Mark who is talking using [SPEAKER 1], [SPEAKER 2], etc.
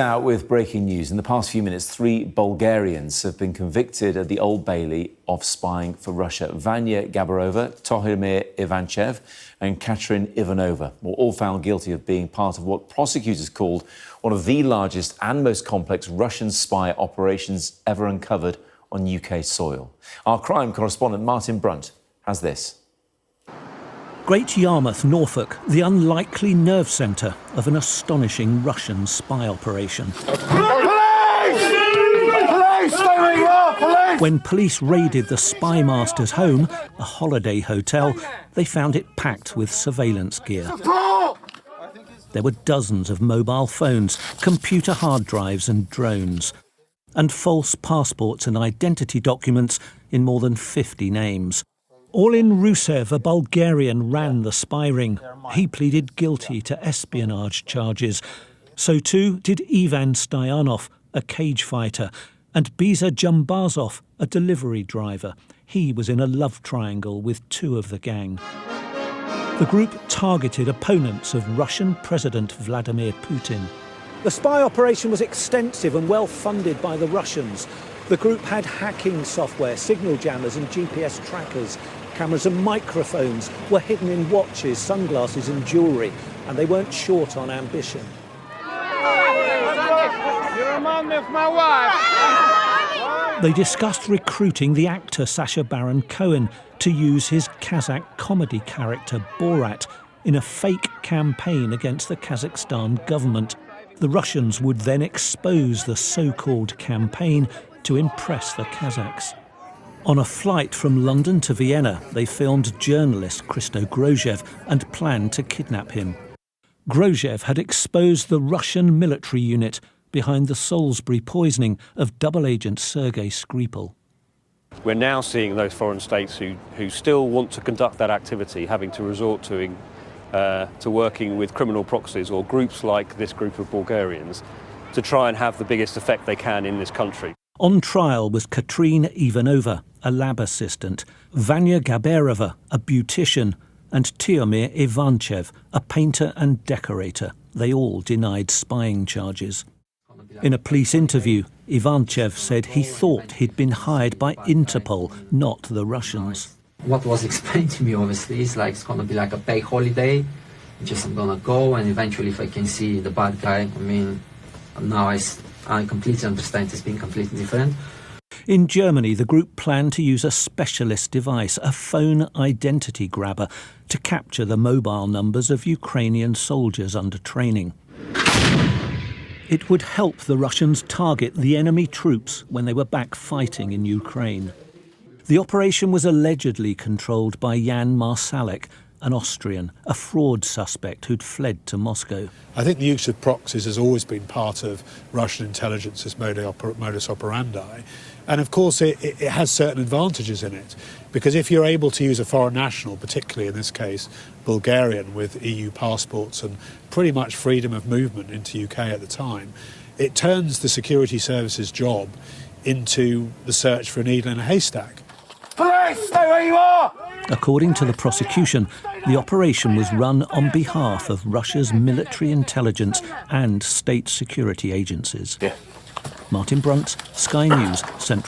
[SPEAKER 1] Now, with breaking news, in the past few minutes, 3 Bulgarians have been convicted at the Old Bailey of spying for Russia. Vanya Gabarova, Tohimir Ivanchev and Katerin Ivanova were all found guilty of being part of what prosecutors called one of the largest and most complex Russian spy operations ever uncovered on UK soil. Our crime correspondent Martin Brunt has this.
[SPEAKER 2] Great Yarmouth, Norfolk, the unlikely nerve centre of an astonishing Russian spy operation.
[SPEAKER 3] Police! Police! Stay where you are! Police!
[SPEAKER 2] When police raided the spy master's home, a holiday hotel, they found it packed with surveillance gear. There were dozens of mobile phones, computer hard drives and drones, and false passports and identity documents in more than 50 names. All in Rusev, a Bulgarian, ran the spy ring. He pleaded guilty to espionage charges. So too did Ivan Stoyanov, a cage fighter, and Biza Jumbazov, a delivery driver. He was in a love triangle with 2 of the gang. The group targeted opponents of Russian President Vladimir Putin. The spy operation was extensive and well funded by the Russians. The group had hacking software, signal jammers and GPS trackers. Cameras and microphones were hidden in watches, sunglasses and jewellery, and they weren't short on ambition.
[SPEAKER 3] You remind me of my wife.
[SPEAKER 2] They discussed recruiting the actor Sacha Baron Cohen to use his Kazakh comedy character Borat in a fake campaign against the Kazakhstan government. The Russians would then expose the so-called campaign to impress the Kazakhs. On a flight from London to Vienna, they filmed journalist Christo Grozhev and planned to kidnap him. Grozhev had exposed the Russian military unit behind the Salisbury poisoning of double agent Sergei Skripal.
[SPEAKER 4] We're now seeing those foreign states who still want to conduct that activity having to resort to working with criminal proxies or groups like this group of Bulgarians to try and have the biggest effect they can in this country.
[SPEAKER 2] On trial was Katerin Ivanova, a lab assistant, Vanya Gabarova, a beautician, and Tiomir Ivanchev, a painter and decorator. They all denied spying charges. In a police interview, Ivanchev said he thought he'd been hired by Interpol, not the Russians.
[SPEAKER 5] What was explained to me, obviously, is like it's going to be like a paid holiday. Just I'm going to go, and eventually if I can see the bad guy, I mean, now I completely understand it's been completely different.
[SPEAKER 2] In Germany, the group planned to use a specialist device, a phone identity grabber, to capture the mobile numbers of Ukrainian soldiers under training. It would help the Russians target the enemy troops when they were back fighting in Ukraine. The operation was allegedly controlled by Jan Marsalek, an Austrian, a fraud suspect who'd fled to Moscow.
[SPEAKER 6] I think the use of proxies has always been part of Russian intelligence's modus operandi. And of course it has certain advantages in it, because if you're able to use a foreign national, particularly in this case Bulgarian with EU passports and pretty much freedom of movement into UK at the time, it turns the security services job into the search for a needle in a haystack.
[SPEAKER 3] Police! Stay where you are!
[SPEAKER 2] According to the prosecution, the operation was run on behalf of Russia's military intelligence and state security agencies.
[SPEAKER 1] Yeah.
[SPEAKER 2] Martin Brunt, Sky News, Central.